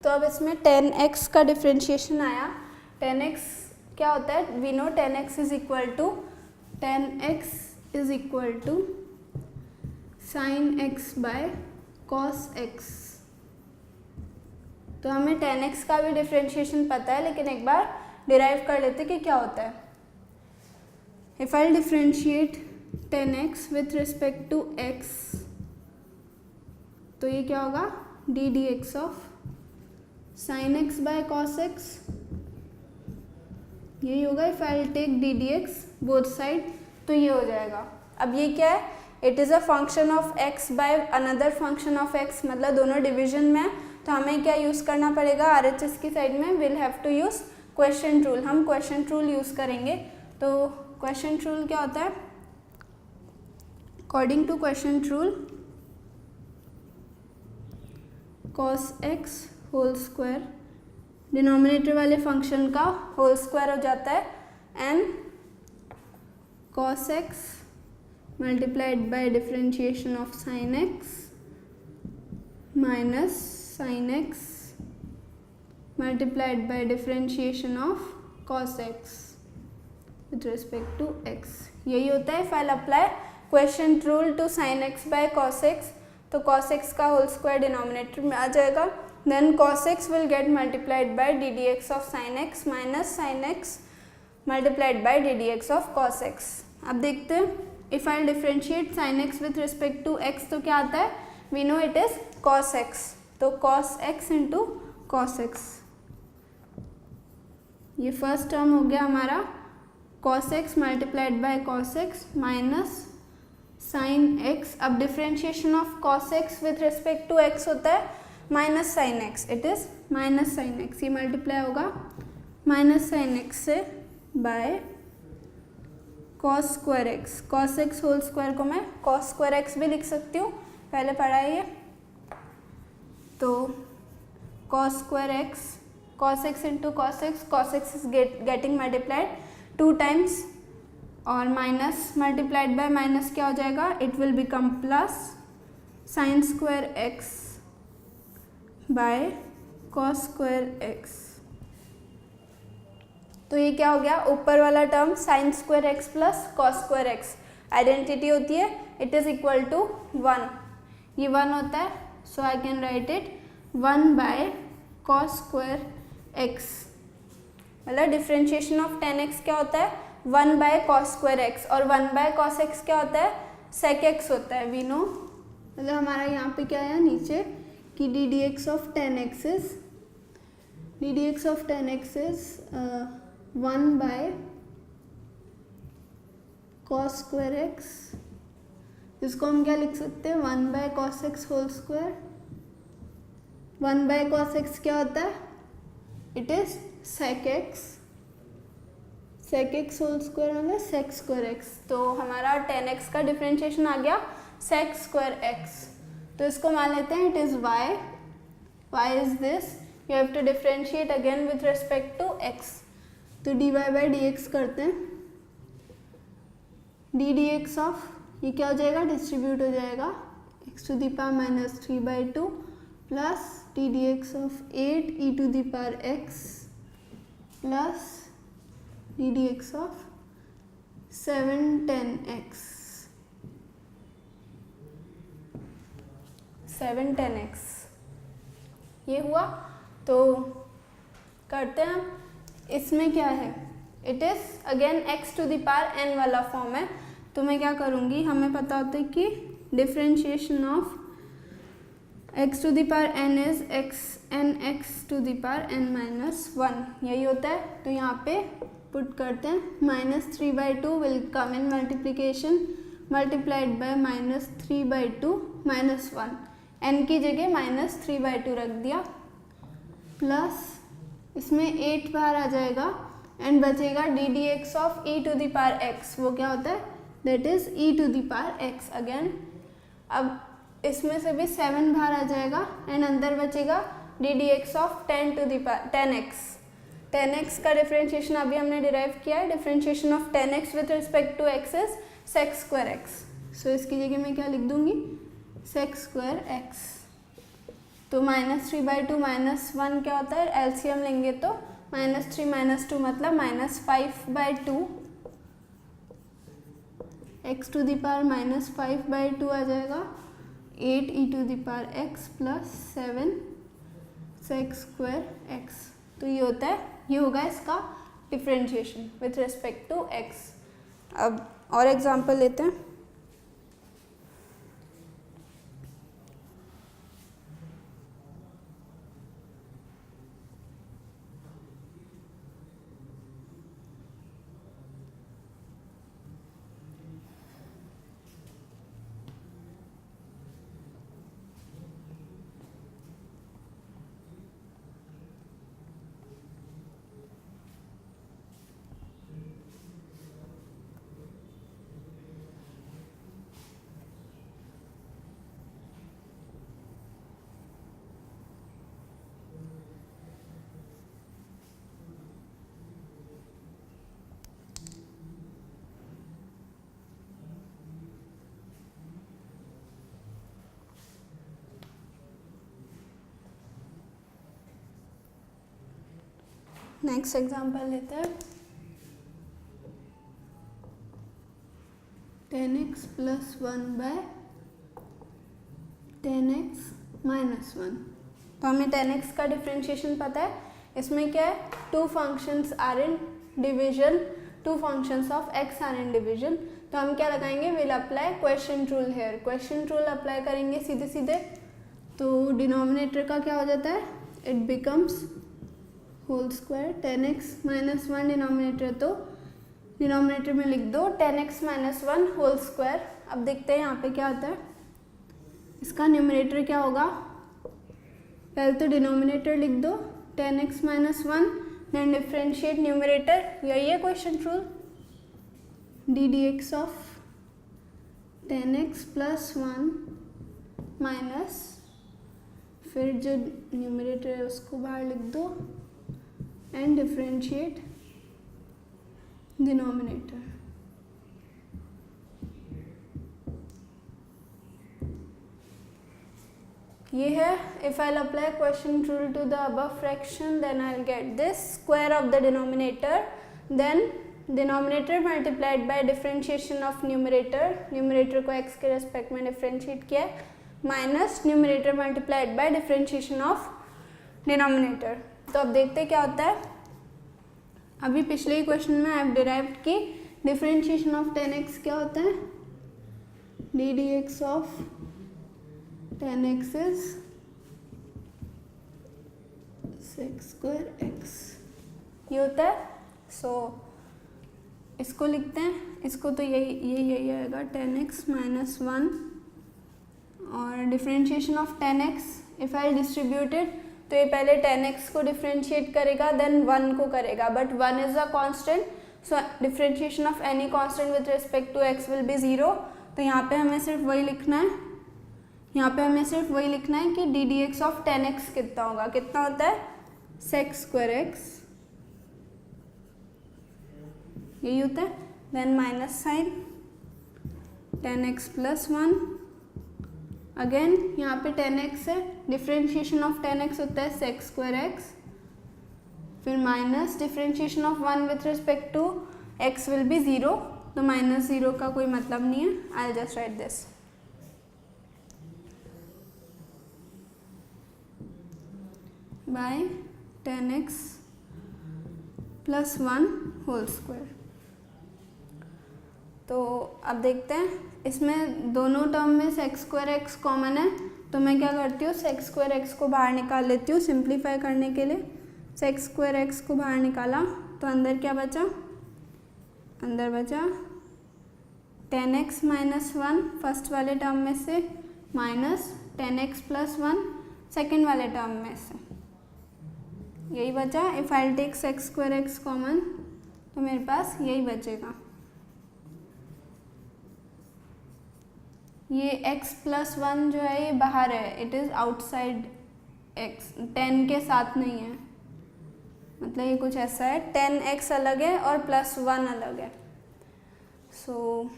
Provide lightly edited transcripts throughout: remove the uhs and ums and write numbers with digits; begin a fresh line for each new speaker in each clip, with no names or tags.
तो अब इसमें 10x का डिफ्रेंशिएशन आया। 10x क्या होता है, we know 10x is equal to sine x by cos x। तो हमें 10x का भी डिफ्रेंशिएशन पता है, लेकिन एक बार डिराइव कर लेते कि क्या होता है। If I differentiate 10x with respect to x, तो ये क्या होगा, d D x of sine x by cos x, यही होगा। If I take d D x both side, तो ये हो जाएगा। अब ये क्या है, it is a function of x by another function of x, मतलब दोनों डिवीजन में है, तो हमें क्या यूज़ करना पड़ेगा, आर एच एस की साइड में will have to use question rule. हम क्वेश्चन रूल यूज़ करेंगे। तो क्वेश्चन रूल क्या होता है, according to question rule cos x whole square, denominator वाले फंक्शन का होल स्क्वायर हो जाता है, and cos x multiplied by differentiation of sine x minus sine x multiplied by differentiation of cos x with respect to x. यही होता है। If I apply question rule to sine x by cos x, तो cos x का whole square denominator में आ जाएगा, then cos x will get multiplied by d D x of sine x minus sine x multiplied by d D x of cos x। अब देखते हैं, if I differentiate sine x with respect to x, तो क्या आता है, we know it is cos x, तो cos x into cos x, ये first term हो गया हमारा cos x multiplied by cos x minus sine x। अब differentiation of cos x with respect to x होता है minus sine x, it is minus sine x, ये multiply होगा minus sine x से by cos square x. Cos x whole square को मैं cos square x भी लिख सकती हूँ, पहले पढ़ा है ये। तो cos square x, cos x into cos x is getting multiplied 2 times, और माइनस मल्टीप्लाइड बाय माइनस क्या हो जाएगा, it will become plus sign square x by cos square x. तो ये क्या हो गया, ऊपर वाला term sign square X plus cos square x identity होती है, इट इज इक्वल टू 1, ये 1 होता है, so I can write it 1 by cos square X. मतलब डिफ्रेंशिएशन ऑफ 10x क्या होता है, 1 बाय कॉस स्क्वायर एक्स, और 1 बाय कॉस एक्स क्या होता है, सेक एक्स होता है, वी नो। मतलब हमारा यहाँ पे क्या है नीचे कि d D x of 10x is 1 by cos square x, इसको हम क्या लिख सकते हैं, 1 by cos x whole square. 1 by cos x क्या होता है, it is sec x whole square मतलब सेक स्क्वायर एक्स। तो हमारा 10x का डिफ्रेंशिएशन आ गया सेक स्क्वायर एक्स। तो इसको मान लेते हैं it is y is this, you have to differentiate again with respect to x। तो dy बाई डी एक्स करते हैं, डी डी एक्स ऑफ, ये क्या हो जाएगा, डिस्ट्रीब्यूट हो जाएगा x to the power minus 3/2 plus d D x of 8 e to the power x plus d D x of 710x ये हुआ। तो करते हैं, इसमें क्या है, it is again x to the power n वाला फॉर्म है। तो मैं क्या करूँगी, हमें पता होता है कि differentiation of x to the power n is x to the power n minus 1, यही होता है। तो यहाँ पे पुट करते हैं, minus 3/2 will come in multiplication multiplied by minus 3/2 minus 1, n की जगह माइनस 3/2 रख दिया, प्लस इसमें 8 बाहर आ जाएगा एंड बचेगा D D x of e to the power x, वो क्या होता है, that is e to the power x again. अब इसमें से भी 7 बाहर आ जाएगा एंड अंदर बचेगा D D x of 10 to the power 10x। 10x का डिफ्रेंशिएशन अभी हमने डिराइव किया है, differentiation of 10x with respect to x is sec square X. सो इसकी जगह मैं क्या लिख दूंगी, सेक स्क्वायर एक्स। तो -3/2 -1 क्या होता है, एलसीएम लेंगे तो -3 - 2 मतलब -5/2, x टू द पावर -5/2 आ जाएगा 8e⁻x + 7 sec² x। तो ये होता है, ये होगा इसका differentiation with respect to x। अब और एग्जांपल लेते हैं। नेक्स्ट एग्जांपल लेते हैं। 10x + 1/10x - 1। तो हमें 10x का डिफरेंशिएशन पता है। इसमें क्या है, two functions are in division, two functions of x are in division. तो हम क्या लगाएंगे, will apply question rule here. Question rule apply करेंगे सीधे सीधे, तो डिनोमिनेटर का क्या हो जाता है, it becomes whole square. 10x - 1 denominator, तो डिनोमिनेटर में लिख दो 10x - 1 होल स्क्वायर। अब देखते हैं यहाँ पे क्या आता है। इसका न्यूमरेटर क्या होगा, पहले तो डिनोमिनेटर लिख दो 10x - 1, देन डिफरेंशिएट न्यूमरेटर, यही है question rule, ddx of 10x + 1 minus, फिर जो न्यूमरेटर है उसको बाहर लिख दो एंड डिफरेंशिएट डिनोमिनेटर। ये है, if I apply question rule to the above fraction then I will get this square of the denominator, then denominator multiplied by differentiation of numerator, numerator को x के respect में differentiate किया है, minus numerator multiplied by differentiation of denominator. तो अब देखते हैं क्या होता है। अभी पिछले ही क्वेश्चन में आई हैव डिराइव्ड की डिफरेंशिएशन ऑफ 10x क्या होता है, ddx of 10x is sec² x, ये होता है। सो इसको लिखते हैं, इसको तो यही आएगा 10x - 1, और differentiation of 10x if I distributed, तो ये पहले 10x को डिफरेंशिएट करेगा देन 1 को करेगा, but 1 is a constant, so differentiation of any constant with respect to x will be 0। तो यहाँ पे हमें सिर्फ वही लिखना है, यहाँ पे हमें सिर्फ वही लिखना है कि ddx ऑफ 10x कितना होगा, कितना होता है sec² x, यही होता है, then minus sign 10x + 1, again यहाँ पे 10x है, डिफरेंशिएशन ऑफ 10x होता है sec² x, फिर minus differentiation of 1 with respect to x will be 0, तो -0 का कोई मतलब नहीं है, I will just write this by 10x + 1 whole square. तो अब देखते हैं, इसमें दोनों टर्म में sec² x कॉमन है, तो मैं क्या करती हूँ, sec² x को बाहर निकाल लेती हूँ सिंप्लीफाई करने के लिए। sec² x को बाहर निकाला तो अंदर क्या बचा, अंदर बचा 10x - 1 फर्स्ट वाले टर्म में से, माइनस 10x + 1 सेकेंड वाले टर्म में से, यही बचा। If I take sec² x common तो मेरे पास यही बचेगा, ये x + 1 जो है ये बाहर है, इट इज़ आउटसाइड x, 10 के साथ नहीं है, मतलब ये कुछ ऐसा है, 10x अलग है और +1 अलग है। सो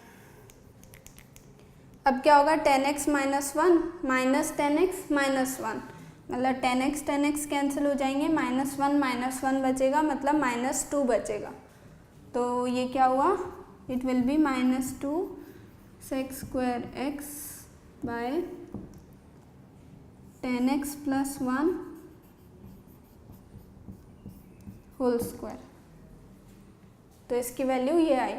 अब क्या होगा, 10x - 1 माइनस 10x - 1, मतलब 10x कैंसिल हो जाएंगे, -1 बचेगा, मतलब -2 बचेगा। तो ये क्या हुआ, it will be -2 sec² x by 10x + 1 whole square. तो इसकी वैल्यू ये आई,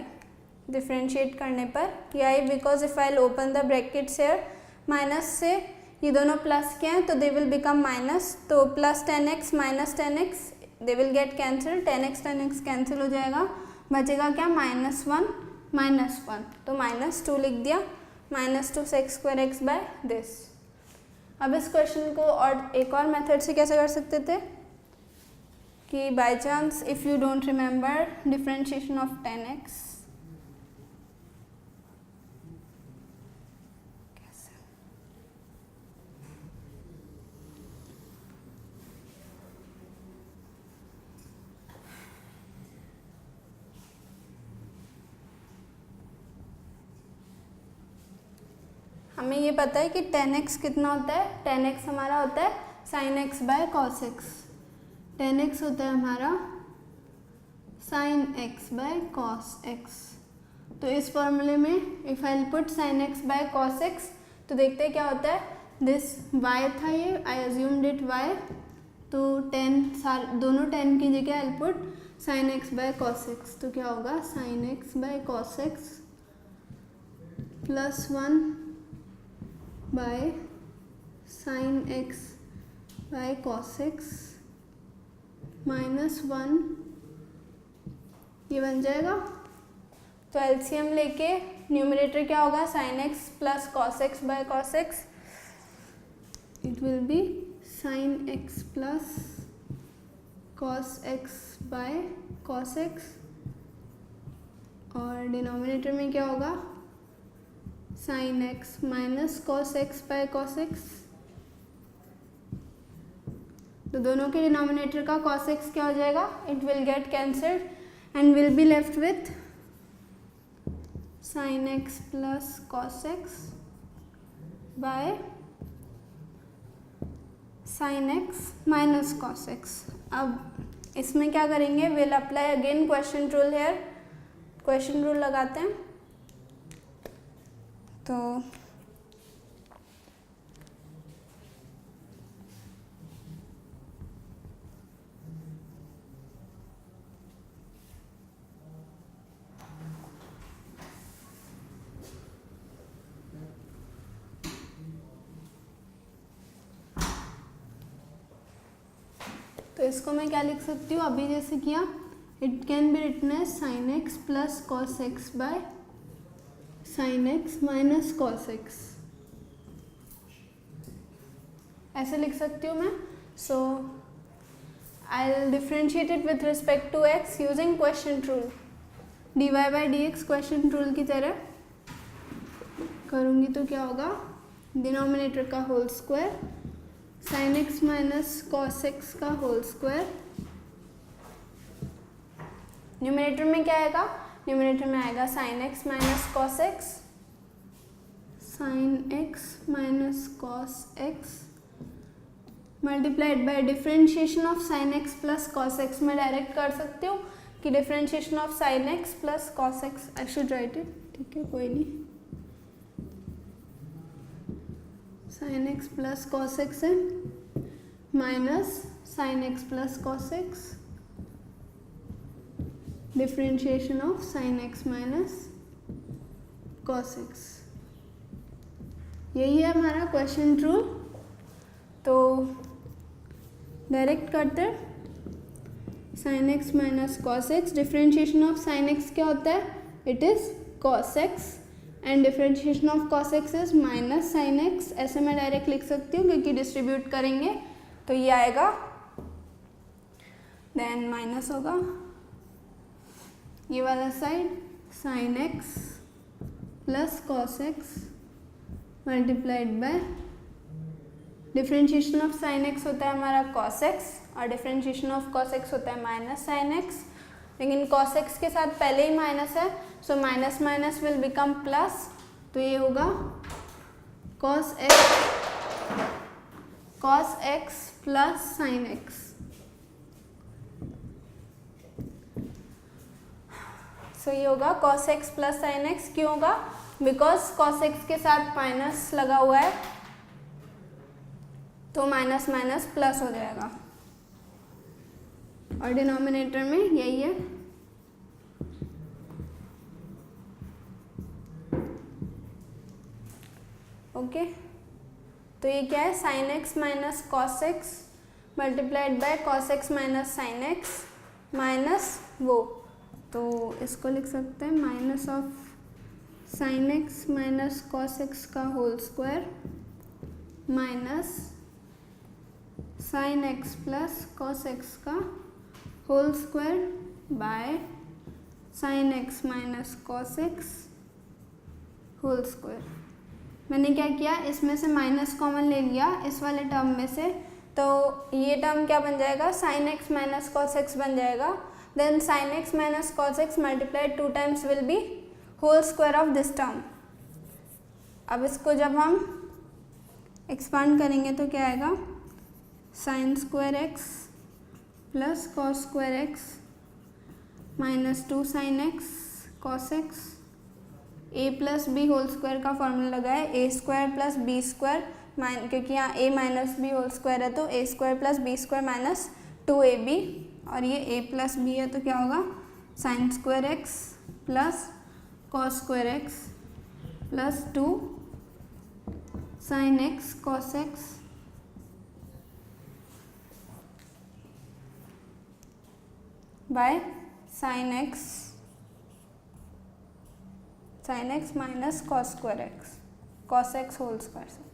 डिफ्रेंशिएट करने पर ये आई, because if I open the brackets here, minus से ये दोनों प्लस के हैं तो दे विल बिकम माइनस, तो plus 10x minus 10x they will get cancel, 10x cancel हो जाएगा, बचेगा क्या, -1 तो -2 लिख दिया, -2 sec² x बाय दिस। अब इस क्वेश्चन को और एक और मेथड से कैसे कर सकते थे कि by chance if you don't remember differentiation of 10x, हमें ये पता है कि 10x कितना होता है, 10x हमारा होता है sin x by cos x, 10x होता है हमारा sin x by cos x। तो इस फॉर्मूले में if I put sin x by cos x तो देखते हैं क्या होता है, दिस y था, ये आई अज्यूम्ड इट y, तो 10 दोनों 10 की जगह I put sin x by cos x, तो क्या होगा sin x by cos x +1 by sin x by cos x -1, ये बन जाएगा। तो एलसीएम लेके न्यूमरेटर क्या होगा, sin x + cos x by cos x, it will be sin x + cos x by cos x, और डिनोमिनेटर में क्या होगा, sin x minus cos x by cos x, तो दोनों के डिनोमिनेटर का cos x क्या हो जाएगा, it will get cancelled and will be left with sin x + cos x by sin x minus cos x। अब इसमें क्या करेंगे, will apply again question rule here, question rule लगाते हैं। तो इसको मैं क्या लिख सकती हूँ, अभी जैसे किया, it can be written as sin x + cos x by sin x minus cos x, ऐसे लिख सकती हूँ मैं। So I will differentiate it with respect to x using question rule, dy/dx question rule की तरह करूँगी तो क्या होगा, डिनोमिनेटर का whole square sin x minus cos x का होल स्क्वायर, न्यूमरेटर में क्या आएगा, न्यूमरेटर में आएगा sin x minus cos x, sin x minus cos x multiplied by differentiation of sin x plus cos x। मैं direct कर सकती हूँ कि differentiation of sin x plus cos x, I should write it, ठीक है कोई नहीं, sin x plus cos x है minus sin x plus cos x, differentiation of sin x minus cos x, यही है हमारा क्वेश्चन रूल। तो direct करते हैं, sin x minus cos x, differentiation of sin x क्या होता है, it is cos x and differentiation of cos x is minus sin x, ऐसे मैं डायरेक्ट लिख सकती हूँ क्योंकि डिस्ट्रीब्यूट करेंगे तो ये आएगा, देन माइनस होगा ये वाला side sin x plus cos x multiplied by differentiation of sin x होता है हमारा cos x और डिफरेंशिएशन ऑफ cos x होता है माइनस sin x, लेकिन cos x के साथ पहले ही माइनस है, so minus minus will become plus, तो ये होगा cos x cos x plus sin x। सो ये होगा cos x plus sin x। क्यों होगा? बिकॉज cos x के साथ माइनस लगा हुआ है तो माइनस माइनस प्लस हो जाएगा और डिनोमिनेटर में यही है। ओके तो ये क्या है? sin x minus cos x multiplied by cos x minus sin x minus वो, तो इसको लिख सकते हैं minus of sin x minus cos x का whole square minus sin x plus cos x का whole square by sin x minus cos x whole square. मैंने क्या किया, इसमें से माइनस कॉमन ले लिया इस वाले टर्म में से, तो ये टर्म क्या बन जाएगा? sin x minus cos x बन जाएगा। Then sin x minus cos x multiplied 2 times will be whole square of this term. अब इसको जब हम एक्सपांड करेंगे तो क्या आएगा? sin square x plus cos square x minus 2 sin x cos x a plus B whole square का formula लगा है A square plus B square, क्योंकि यहाँ a minus B whole square है तो A square plus B square minus 2ab, और ये a plus B है तो क्या होगा? sin square x plus cos square x plus 2 sin x cos x by sin x minus cos square x cos x whole square से।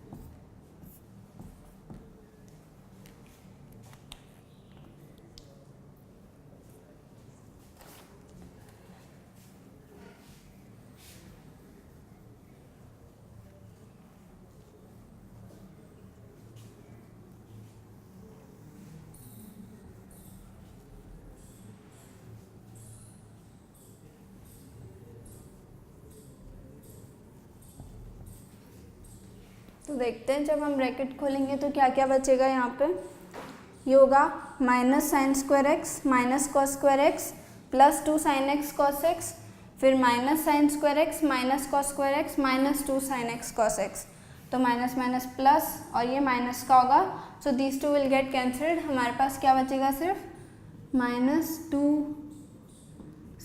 तो देखते हैं जब हम ब्रैकेट खोलेंगे तो क्या क्या बचेगा यहाँ पे। ये होगा minus sine square X minus cos square X plus 2 sine x cos X, फिर minus sine square X minus cos square X minus 2 sine x cos x, तो माइनस माइनस प्लस और ये माइनस का होगा, so these two will get cancelled. हमारे पास क्या बचेगा? सिर्फ minus 2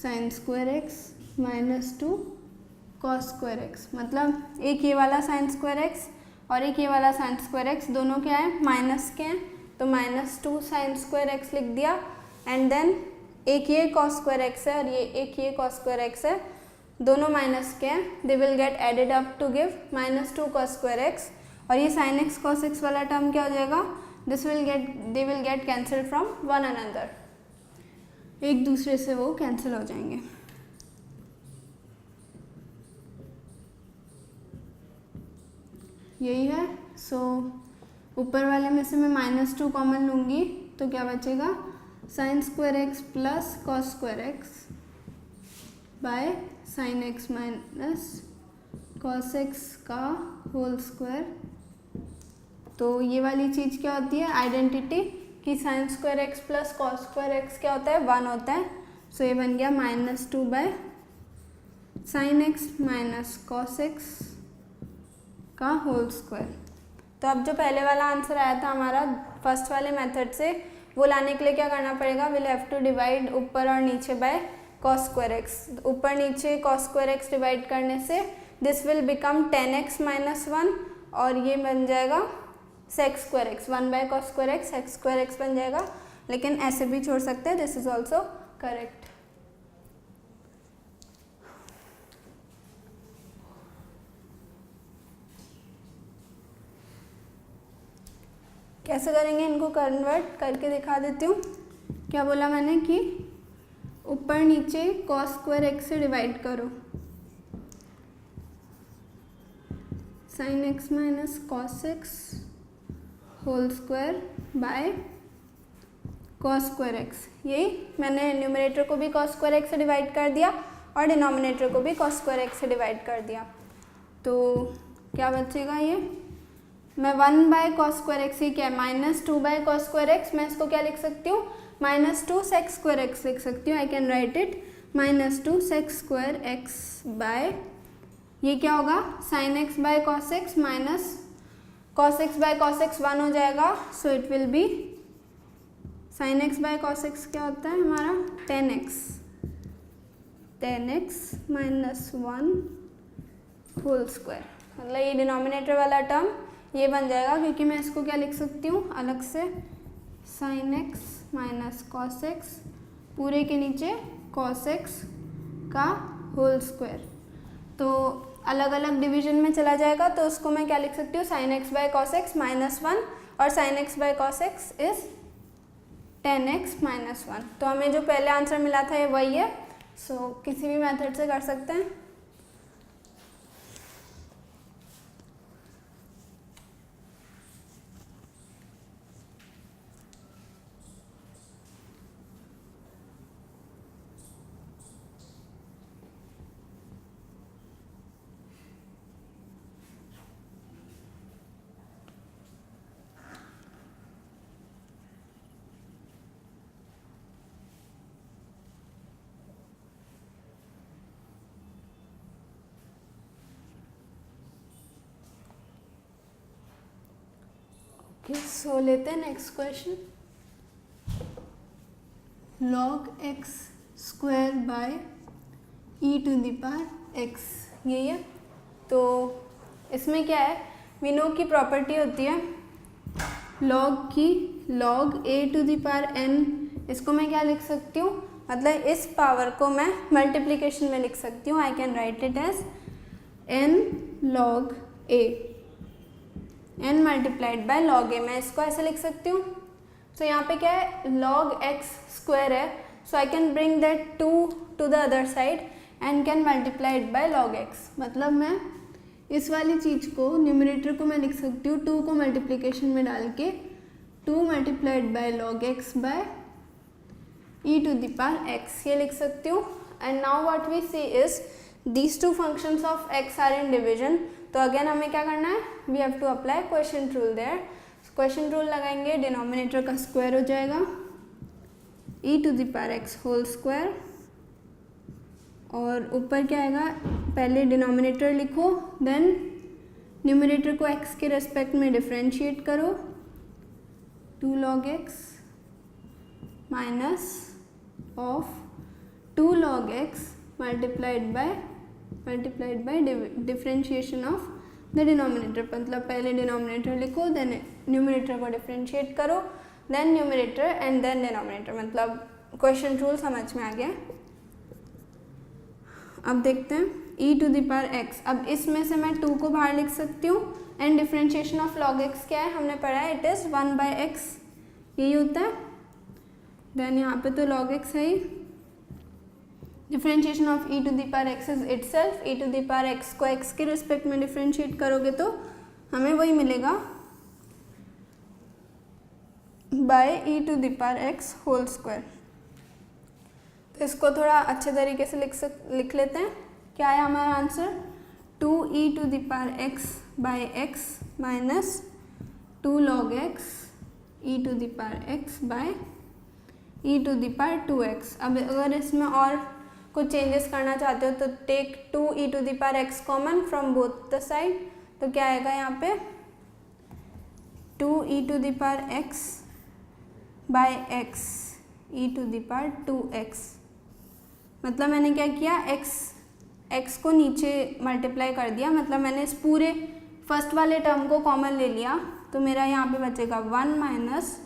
sine square X minus 2 cos square X, मतलब एक ये वाला साइन स्क्वायर एक्स और एक ये वाला साइन स्क्वायर एक्स दोनों क्या है? माइनस के हैं, तो माइनस 2 साइन स्क्वायर एक्स लिख दिया, एंड देन एक ये कॉस स्क्वायर एक्स है और ये एक ये कॉस स्क्वायर एक्स है, दोनों माइनस के हैं, they will get added up to give minus 2 cos square x, और ये साइन एक्स कॉस एक्स वाला टर्म क्या हो जाएगा? They will get cancel from one another, एक दूसरे से वो कैंसिल हो जाएंगे। यही है। सो ऊपर वाले में से मैं माइनस 2 कॉमन लूँगी तो क्या बचेगा? Sign square X plus cos square x by sine x minus cos x का होल स्क्वायर। तो ये वाली चीज़ क्या होती है? आइडेंटिटी, कि sign square X plus cos square x क्या होता है? 1 होता है। सो ये बन गया minus 2 by sine x minus cos x का होल स्क्वायर। तो अब जो पहले वाला आंसर आया था हमारा फर्स्ट वाले मेथड से, वो लाने के लिए क्या करना पड़ेगा? विल हैव टू डिवाइड ऊपर और नीचे बाय कॉस स्क्वायर एक्स। ऊपर नीचे कॉस स्क्वायर एक्स डिवाइड करने से this will become 10x minus 1 और ये बन जाएगा sex square x, 1 by cos square x sex square x बन जाएगा, लेकिन ऐसे भी छोड़ सकते हैं, दिस इज ऑल्सो करेक्ट। कैसे करेंगे इनको? कन्वर्ट करके दिखा देती हूँ। क्या बोला मैंने? कि ऊपर नीचे कॉस स्क्वायर एक्स से डिवाइड करो, sine x minus cos x whole square by cos square x. यही मैंने न्यूमरेटर को भी कॉस स्क्वायर एक्स से डिवाइड कर दिया और डिनोमिनेटर को भी कॉस स्क्वायर एक्स से डिवाइड कर दिया, तो क्या बचेगा? ये मैं 1 बाय कॉस स्क्वायर एक्स, ये क्या है minus 2 bye cos square x, मैं इसको क्या लिख सकती हूँ माइनस 2 सेक स्क्वायर एक्स लिख सकती हूँ। I can write it minus 2 sec square x by, ये क्या होगा sine x by cos x minus cos x by cos x 1 हो जाएगा, so it will be sine x by cos x क्या होता है हमारा 10x माइनस 1 होल स्क्वायर, मतलब ये डिनोमिनेटर वाला टर्म ये बन जाएगा, क्योंकि मैं इसको क्या लिख सकती हूँ अलग से sign x minus cos x पूरे के नीचे कॉस एक्स का होल स्क्वायर, तो अलग अलग डिवीजन में चला जाएगा, तो उसको मैं क्या लिख सकती हूँ sign x by cos x minus 1 और sign x by cos x is 10x minus 1। तो हमें जो पहले आंसर मिला था ये वही है, सो किसी भी मेथड से कर सकते हैं। सो लेते हैं next question, log x square by e to the power x, यही है। तो इसमें क्या है, वी नो की प्रॉपर्टी होती है log की, log a to the power n, इसको मैं क्या लिख सकती हूँ, मतलब इस पावर को मैं मल्टीप्लिकेशन में लिख सकती हूँ। I can write it as n log a, n multiplied by log a, मैं इसको ऐसे लिख सकती हूँ। सो यहाँ पे क्या है log x स्क्वायर है, so I can bring that 2 to the other side and can multiplied by log x, मतलब मैं इस वाली चीज़ को न्यूमरेटर को मैं लिख सकती हूँ 2 को मल्टीप्लिकेशन में डाल के 2 multiplied by log x by e to the power x, ये लिख सकती हूँ। And now what we see is these two functions of x are in division, तो अगेन हमें क्या करना है, we have to apply quotient rule there. Quotient rule लगाएंगे, डिनोमिनेटर का स्क्वायर हो जाएगा e to the power x whole square, और ऊपर क्या आएगा, पहले डिनोमिनेटर लिखो देन न्यूमरेटर को x के रेस्पेक्ट में डिफरेंशिएट करो, 2 log x minus of 2 log x multiplied by differentiation of the denominator, मतलब पहले डिनोमिनेटर लिखो देन न्यूमरेटर को डिफरेंशिएट करो then numerator and then denominator, मतलब क्वेश्चन रूल समझ में आ गया। अब देखते हैं e to the power x, अब इसमें से मैं 2 को बाहर लिख सकती हूँ and differentiation of log x क्या है हमने पढ़ा है, इट इज़ 1 बाय x, यही होता है। देन यहाँ पे तो log x है ही, differentiation of e to the power x is itself, e to the power x को x के रिस्पेक्ट में डिफरेंशिएट करोगे तो हमें वही मिलेगा by e to the power x whole square. तो इसको थोड़ा अच्छे तरीके से लिख लेते हैं, क्या है हमारा answer 2e to the power x by x minus 2 log x e to the power x by e to the power 2x। अब अगर इसमें और कुछ चेंजेस करना चाहते हो तो take 2e to the power x common from both the side, तो क्या आएगा यहाँ पे 2e to the power x by x e to the power 2x, मतलब मैंने क्या किया x को नीचे मल्टीप्लाई कर दिया, मतलब मैंने इस पूरे फर्स्ट वाले टर्म को कॉमन ले लिया, तो मेरा यहाँ पे बचेगा 1 माइनस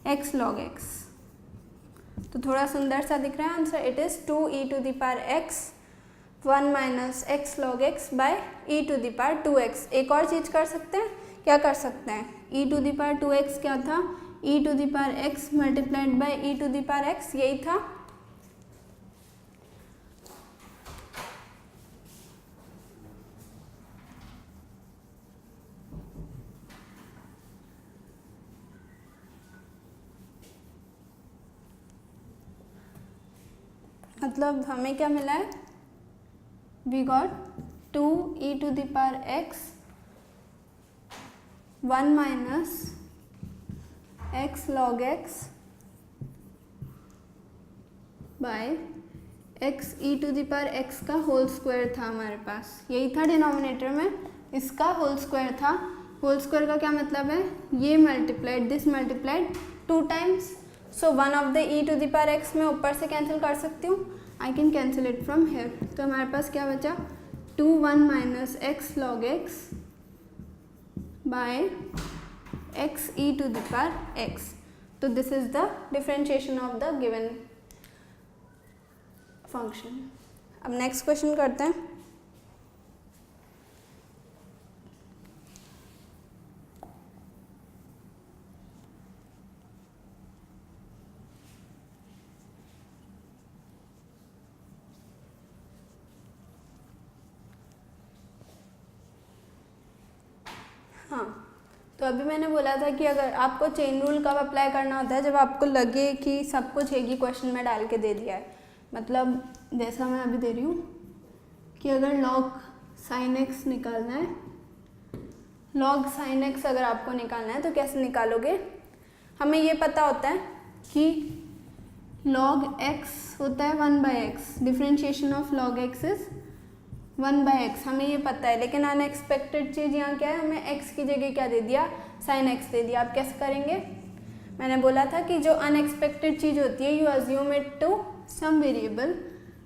x log x। तो थोड़ा सुंदर सा दिख रहा है answer, it is 2e to the power x 1 minus x log x by e to the power 2x। एक और चीज़ कर सकते हैं, क्या कर सकते हैं, e to the power 2x क्या था, e to the power x multiplied by e to the power x, यही था। मतलब हमें क्या मिला है, we got 2e to the power x 1 minus x log x by x E to the power x का होल स्क्वायर था हमारे पास, यही था डिनोमिनेटर में, इसका होल स्क्वायर था। होल स्क्वायर का क्या मतलब है, ये multiplied this multiplied 2 times, so 1 of the E to the power X में ऊपर से कैंसिल कर सकती हूँ, I can cancel it from here. तो हमारे पास क्या बचा 2 1 minus x log x by x E to the power X. तो this is the differentiation of the given function. अब नेक्स्ट क्वेश्चन करते हैं। हाँ, तो अभी मैंने बोला था कि अगर आपको चेन रूल कब अप्लाई करना होता है, जब आपको लगे कि सब कुछ एक ही क्वेश्चन में डाल के दे दिया है। मतलब जैसा मैं अभी दे रही हूँ कि अगर लॉग साइन एक्स निकालना है, लॉग साइन एक्स अगर आपको निकालना है तो कैसे निकालोगे, हमें ये पता होता है कि लॉग एक्स होता है 1 by x, differentiation of log x is 1 by x, हमें ये पता है। लेकिन अनएक्सपेक्टेड चीज़ यहाँ क्या है, हमें एक्स की जगह क्या दे दिया, साइन एक्स दे दिया। आप कैसे करेंगे, मैंने बोला था कि जो अनएक्सपेक्टेड चीज़ होती है you assume it to some variable.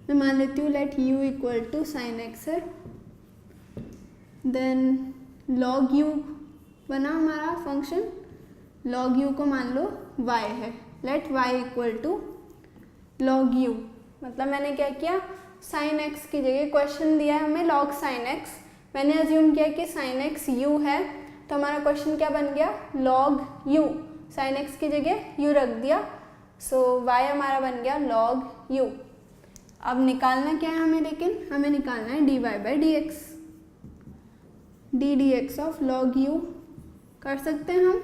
मैं मान लेती हूँ let u equal to sine x है, देन लॉग u बना हमारा फंक्शन, लॉग u को मान लो y है, let y equal to log u। मतलब मैंने क्या किया, साइन एक्स की जगह क्वेश्चन दिया है हमें लॉग साइन एक्स, मैंने अज्यूम किया कि साइन एक्स u है, तो हमारा क्वेश्चन क्या बन गया, लॉग u, साइन एक्स की जगह u रख दिया, सो y हमारा बन गया लॉग u। अब निकालना क्या है हमें, लेकिन हमें निकालना है dy by D x, D D x of log u। कर सकते हैं हम,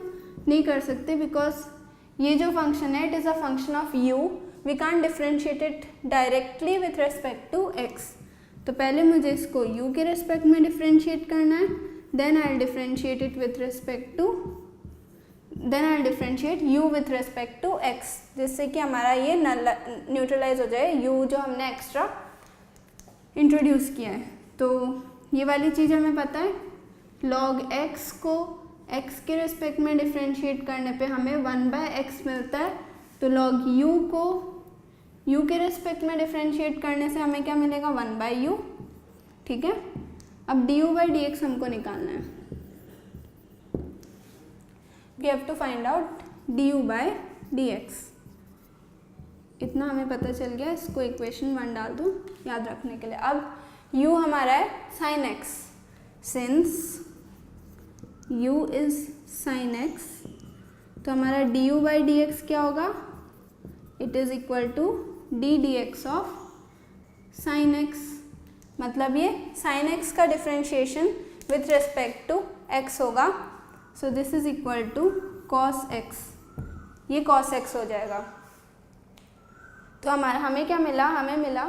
नहीं कर सकते, बिकॉज ये जो फंक्शन है it is a function of u, we can't differentiate it directly with respect to x। तो पहले मुझे इसको u के रेस्पेक्ट में डिफ्रेंशिएट करना है, then I differentiate it with respect to, then I differentiate u with respect to x, जिससे कि हमारा ये न्यूट्रलाइज हो जाए u जो हमने एक्स्ट्रा इंट्रोड्यूस किया है। तो ये वाली चीज़ हमें पता है, log x को x के रेस्पेक्ट में डिफ्रेंशिएट करने पे हमें 1 बाय एक्स मिलता है, तो log u को u के रेस्पेक्ट में डिफ्रेंशिएट करने से हमें क्या मिलेगा, 1 बाई u। ठीक है, अब du बाई डी एक्स हमको निकालना है, we have to find out du by dx। इतना हमें पता चल गया, इसको इक्वेशन 1 डाल दूँ याद रखने के लिए। अब u हमारा है sin x, since u is sin x, तो हमारा du by dx क्या होगा, it is equal to d D x of sin x। मतलब ये sin x का differentiation with respect to x होगा, so this is equal to cos x, ये cos x हो जाएगा। तो हमें क्या मिला, हमें मिला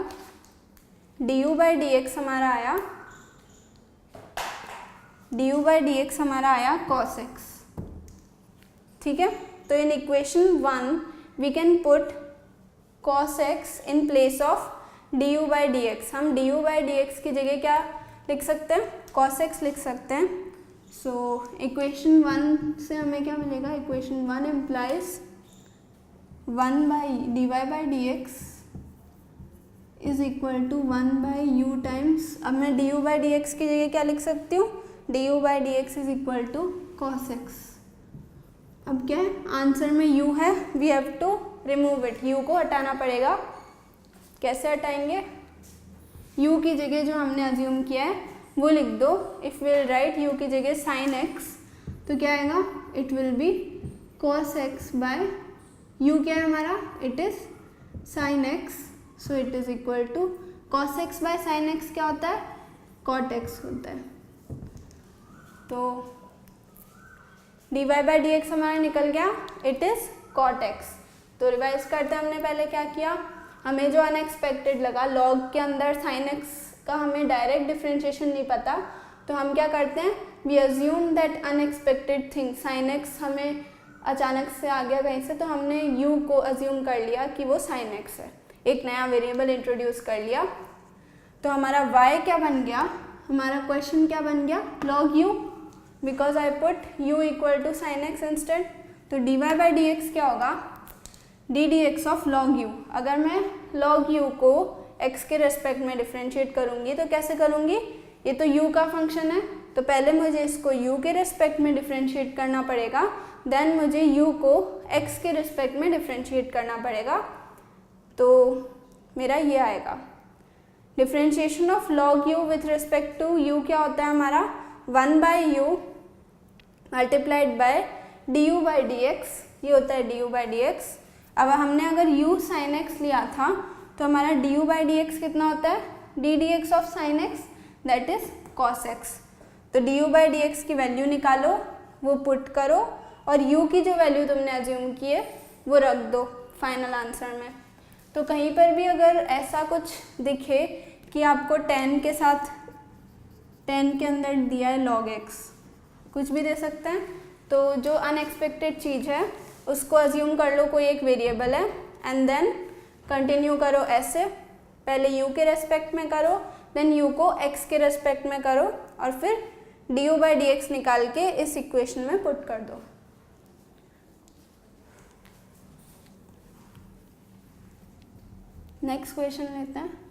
du बाई डी एक्स हमारा आया, du बाई डी एक्स हमारा आया कॉस एक्स। ठीक है, तो in equation 1 we can put cos x in place of du by D x. हम du बाई डी एक्स की जगह क्या लिख सकते हैं, कॉस एक्स लिख सकते हैं। सो इक्वेशन 1 से हमें क्या मिलेगा, equation 1 implies 1 by d y by D x is equal to 1 by u times, अब मैं d you by D x की जगह क्या लिख सकती हूँ, d you by D x is equal to cos x. अब क्या है, आंसर में u है, we have to remove it, u को हटाना पड़ेगा। कैसे हटाएंगे, u की जगह जो हमने अज्यूम किया है वो लिख दो। इफ़ विल राइट u की जगह साइन x, तो क्या आएगा, it will be cos x by u क्या है हमारा, it is sine x, so it is equal to cos x by sine x क्या होता है, कॉट x होता है। तो d y by D x हमारा निकल गया, इट इज़ कॉट x। तो रिवाइज करते हैं, हमने पहले क्या किया, हमें जो अनएक्सपेक्टेड लगा, लॉग के अंदर साइन x का हमें डायरेक्ट डिफ्रेंशिएशन नहीं पता, तो हम क्या करते हैं, we assume that unexpected thing, sine x हमें अचानक से आ गया कहीं से, तो हमने u को अज्यूम कर लिया कि वो साइन एक्स है, एक नया वेरिएबल इंट्रोड्यूस कर लिया। तो हमारा y क्या बन गया, हमारा क्वेश्चन क्या बन गया, log u, because I put u equal to sine x instead. तो dy बाई डी एक्स क्या होगा, d D x of log u. अगर मैं log u को x के रेस्पेक्ट में डिफ्रेंशिएट करूँगी तो कैसे करूँगी, ये तो u का फंक्शन है, तो पहले मुझे इसको u के रेस्पेक्ट में डिफ्रेंशिएट करना पड़ेगा, देन मुझे u को x के रेस्पेक्ट में डिफ्रेंशिएट करना पड़ेगा। तो मेरा ये आएगा differentiation of log u with respect to u क्या होता है हमारा, 1 by u multiplied by d you by D x, ये होता है d you by D x. अब हमने अगर u साइन x लिया था तो हमारा D you by D X कितना होता है, D D x of sine X, that is cos x. तो D you by D x की वैल्यू निकालो, वो पुट करो और u की जो वैल्यू तुमने अज्यूम की है वो रख दो फाइनल आंसर में। तो कहीं पर भी अगर ऐसा कुछ दिखे कि आपको 10 के साथ 10 के अंदर दिया है log x, कुछ भी दे सकते हैं, तो जो अनएक्सपेक्टेड चीज़ है उसको अज्यूम कर लो कोई एक वेरिएबल है एंड देन कंटिन्यू करो ऐसे, पहले u के रेस्पेक्ट में करो, देन u को x के रेस्पेक्ट में करो और फिर D you by D x निकाल के इस इक्वेशन में पुट कर दो। नेक्स्ट क्वेश्चन लेते हैं।